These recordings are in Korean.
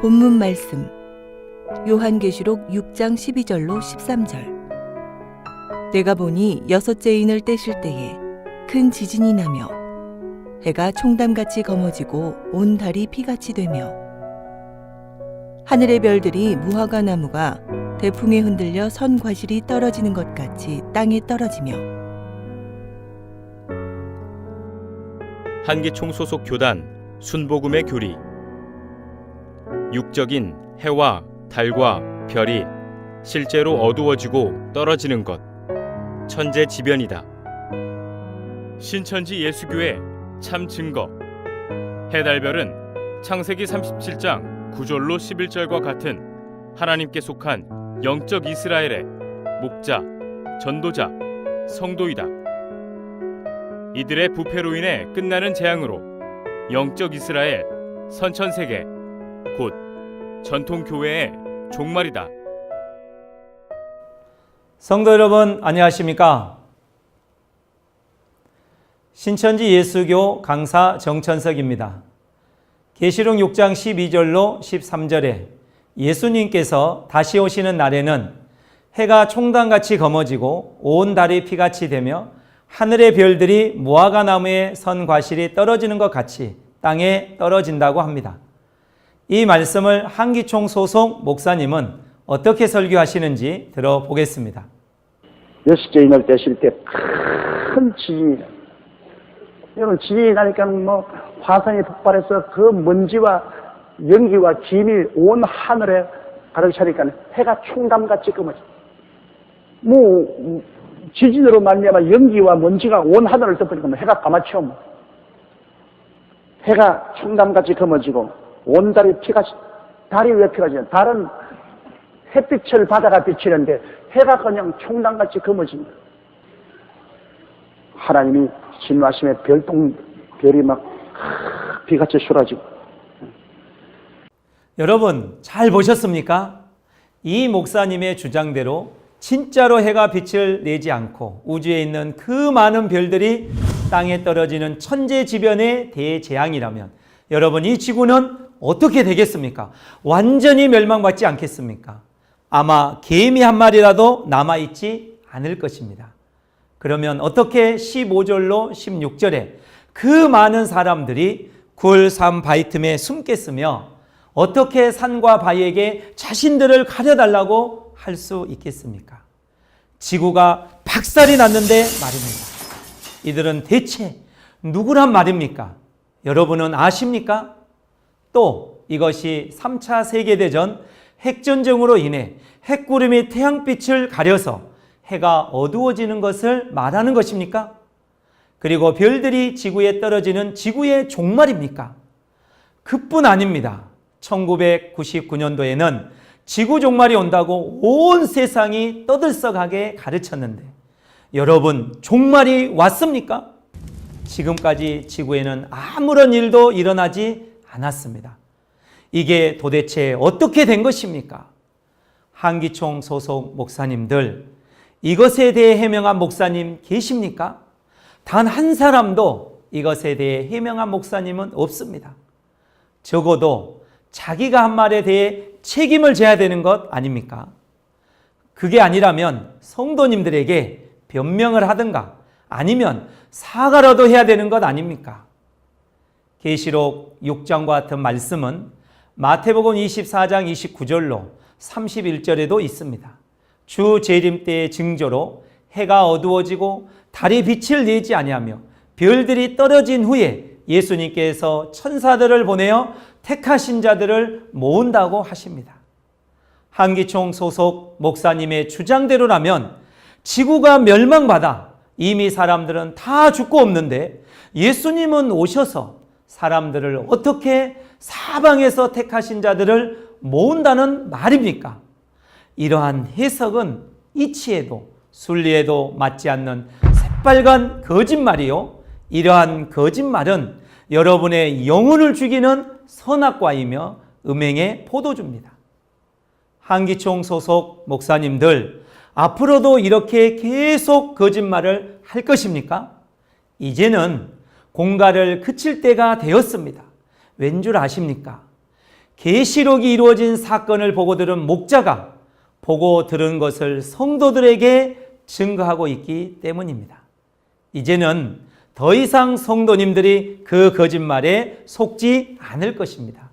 본문 말씀 요한계시록 6장 12절로 13절. 내가 보니 여섯째 인을 떼실 때에 큰 지진이 나며 해가 총담같이 검어지고 온 달이 피같이 되며 하늘의 별들이 무화과 나무가 대풍에 흔들려 선 과실이 떨어지는 것 같이 땅에 떨어지며 한기총 소속 교단 순복음의 교리. 육적인 해와 달과 별이 실제로 어두워지고 떨어지는 것, 천재지변이다. 신천지 예수교회 참 증거. 해달별은 창세기 37장 9절로 11절과 같은 하나님께 속한 영적 이스라엘의 목자, 전도자, 성도이다. 이들의 부패로 인해 끝나는 재앙으로 영적 이스라엘 선천세계 곧 전통교회의 종말이다. 성도 여러분 안녕하십니까? 신천지 예수교 강사 정천석입니다. 계시록 6장 12절로 13절에 예수님께서 다시 오시는 날에는 해가 총단같이 검어지고 온 달이 피같이 되며 하늘의 별들이 무화과 나무에 선 과실이 떨어지는 것 같이 땅에 떨어진다고 합니다. 이 말씀을 한기총 소속 목사님은 어떻게 설교하시는지 들어보겠습니다. 여섯째 인을 떼실 때 큰 지진이 나요. 여러분, 지진이 나니까 화산이 폭발해서 그 먼지와 연기와 김이 온 하늘에 가득 차니까 해가 총담같이 검어져. 지진으로 말미암아 연기와 먼지가 온 하늘을 덮으니까 해가 까맣죠. 해가 총담같이 검어지고 온 달이 피같이. 달이 왜 피같이? 달은 햇빛을 받아가 비치는데 해가 그냥 총담같이 검어집니다. 하나님이 진노하심에 별이 막 비같이 쏟아지고. 여러분 잘 보셨습니까? 이 목사님의 주장대로 진짜로 해가 빛을 내지 않고 우주에 있는 그 많은 별들이 땅에 떨어지는 천재지변의 대재앙이라면 여러분 이 지구는 어떻게 되겠습니까? 완전히 멸망받지 않겠습니까? 아마 개미 한 마리라도 남아있지 않을 것입니다. 그러면 어떻게 15절로 16절에 그 많은 사람들이 굴, 삶, 바위 틈에 숨겠으며 어떻게 산과 바위에게 자신들을 가려달라고 할 수 있겠습니까? 지구가 박살이 났는데 말입니다. 이들은 대체 누구란 말입니까? 여러분은 아십니까? 또 이것이 3차 세계대전 핵전쟁으로 인해 핵구름이 태양빛을 가려서 해가 어두워지는 것을 말하는 것입니까? 그리고 별들이 지구에 떨어지는 지구의 종말입니까? 그뿐 아닙니다. 1999년도에는 지구 종말이 온다고 온 세상이 떠들썩하게 가르쳤는데 여러분 종말이 왔습니까? 지금까지 지구에는 아무런 일도 일어나지 않았습니다. 이게 도대체 어떻게 된 것입니까? 한기총 소속 목사님들, 이것에 대해 해명한 목사님 계십니까? 단 한 사람도 이것에 대해 해명한 목사님은 없습니다. 적어도 자기가 한 말에 대해 책임을 져야 되는 것 아닙니까? 그게 아니라면 성도님들에게 변명을 하든가 아니면 사과라도 해야 되는 것 아닙니까? 계시록 6장과 같은 말씀은 마태복음 24장 29절로 31절에도 있습니다. 주 재림 때의 징조로 해가 어두워지고 달이 빛을 내지 아니하며 별들이 떨어진 후에 예수님께서 천사들을 보내어 택하신 자들을 모은다고 하십니다. 한기총 소속 목사님의 주장대로라면 지구가 멸망받아 이미 사람들은 다 죽고 없는데 예수님은 오셔서 사람들을 어떻게 사방에서 택하신 자들을 모은다는 말입니까? 이러한 해석은 이치에도 순리에도 맞지 않는 새빨간 거짓말이요. 이러한 거짓말은 여러분의 영혼을 죽이는 선악과이며 음행의 포도주입니다. 한기총 소속 목사님들, 앞으로도 이렇게 계속 거짓말을 할 것입니까? 이제는 공갈을 그칠 때가 되었습니다. 왠 줄 아십니까? 계시록이 이루어진 사건을 보고 들은 목자가 보고 들은 것을 성도들에게 증거하고 있기 때문입니다. 이제는 더 이상 성도님들이 그 거짓말에 속지 않을 것입니다.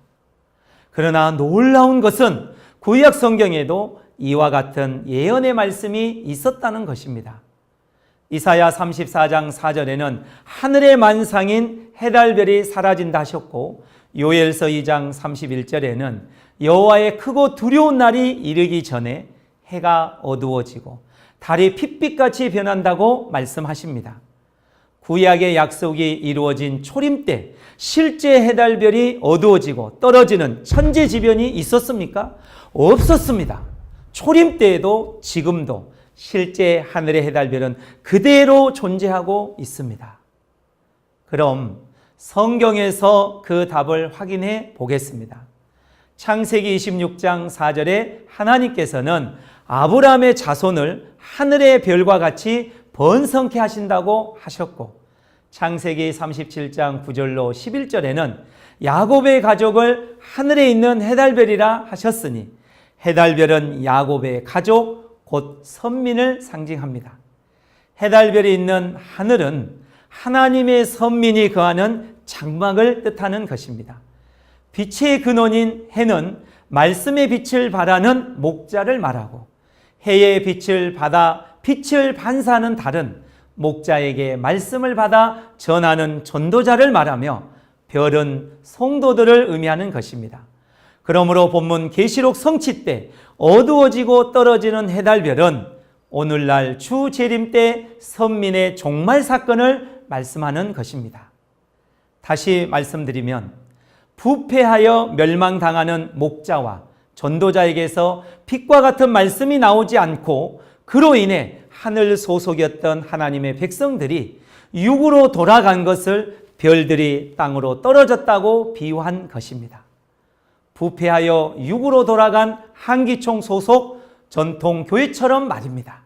그러나 놀라운 것은 구약 성경에도 이와 같은 예언의 말씀이 있었다는 것입니다. 이사야 34장 4절에는 하늘의 만상인 해달별이 사라진다 하셨고, 요엘서 2장 31절에는 여호와의 크고 두려운 날이 이르기 전에 해가 어두워지고 달이 핏빛같이 변한다고 말씀하십니다. 구약의 약속이 이루어진 초림 때 실제 해달별이 어두워지고 떨어지는 천재지변이 있었습니까? 없었습니다. 초림 때에도 지금도 실제 하늘의 해달별은 그대로 존재하고 있습니다. 그럼 성경에서 그 답을 확인해 보겠습니다. 창세기 26장 4절에 하나님께서는 아브라함의 자손을 하늘의 별과 같이 번성케 하신다고 하셨고, 창세기 37장 9절로 11절에는 야곱의 가족을 하늘에 있는 해달별이라 하셨으니 해달별은 야곱의 가족 곧 선민을 상징합니다. 해달별이 있는 하늘은 하나님의 선민이 거하는 장막을 뜻하는 것입니다. 빛의 근원인 해는 말씀의 빛을 발하는 목자를 말하고, 해의 빛을 받아 빛을 반사하는 달은 목자에게 말씀을 받아 전하는 전도자를 말하며, 별은 성도들을 의미하는 것입니다. 그러므로 본문 계시록 성취 때 어두워지고 떨어지는 해달별은 오늘날 주 재림 때 선민의 종말 사건을 말씀하는 것입니다. 다시 말씀드리면, 부패하여 멸망당하는 목자와 전도자에게서 빛과 같은 말씀이 나오지 않고, 그로 인해 하늘 소속이었던 하나님의 백성들이 육으로 돌아간 것을 별들이 땅으로 떨어졌다고 비유한 것입니다. 부패하여 육으로 돌아간 한기총 소속 전통 교회처럼 말입니다.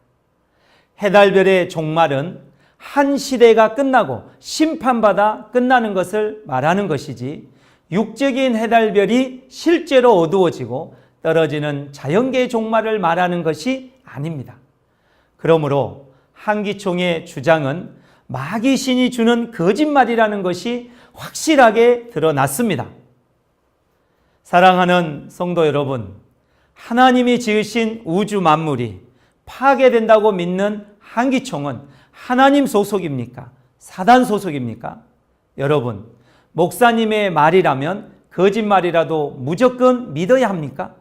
해달별의 종말은 한 시대가 끝나고 심판받아 끝나는 것을 말하는 것이지, 육적인 해달별이 실제로 어두워지고 떨어지는 자연계의 종말을 말하는 것이 아닙니다. 그러므로 한기총의 주장은 마귀신이 주는 거짓말이라는 것이 확실하게 드러났습니다. 사랑하는 성도 여러분, 하나님이 지으신 우주 만물이 파괴된다고 믿는 한기총은 하나님 소속입니까? 사단 소속입니까? 여러분, 목사님의 말이라면 거짓말이라도 무조건 믿어야 합니까?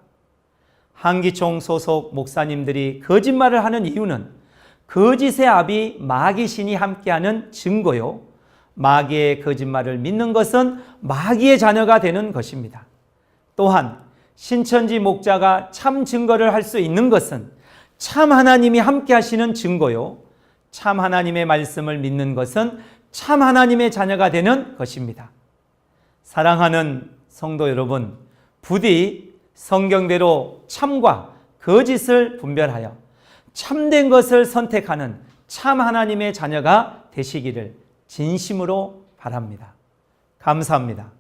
한기총 소속 목사님들이 거짓말을 하는 이유는 거짓의 아비 마귀신이 함께하는 증거요, 마귀의 거짓말을 믿는 것은 마귀의 자녀가 되는 것입니다. 또한 신천지 목자가 참 증거를 할 수 있는 것은 참 하나님이 함께 하시는 증거요, 참 하나님의 말씀을 믿는 것은 참 하나님의 자녀가 되는 것입니다. 사랑하는 성도 여러분, 부디 성경대로 참과 거짓을 분별하여 참된 것을 선택하는 참 하나님의 자녀가 되시기를 진심으로 바랍니다. 감사합니다.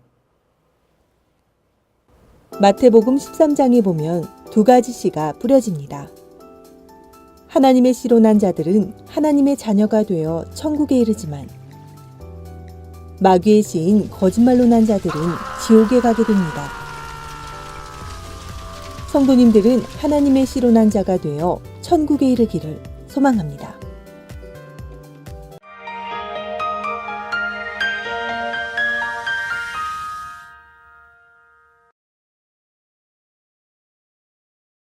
마태복음 13장에 보면 두 가지 씨가 뿌려집니다. 하나님의 씨로 난 자들은 하나님의 자녀가 되어 천국에 이르지만, 마귀의 씨인 거짓말로 난 자들은 지옥에 가게 됩니다. 성도님들은 하나님의 씨로 난 자가 되어 천국에 이르기를 소망합니다.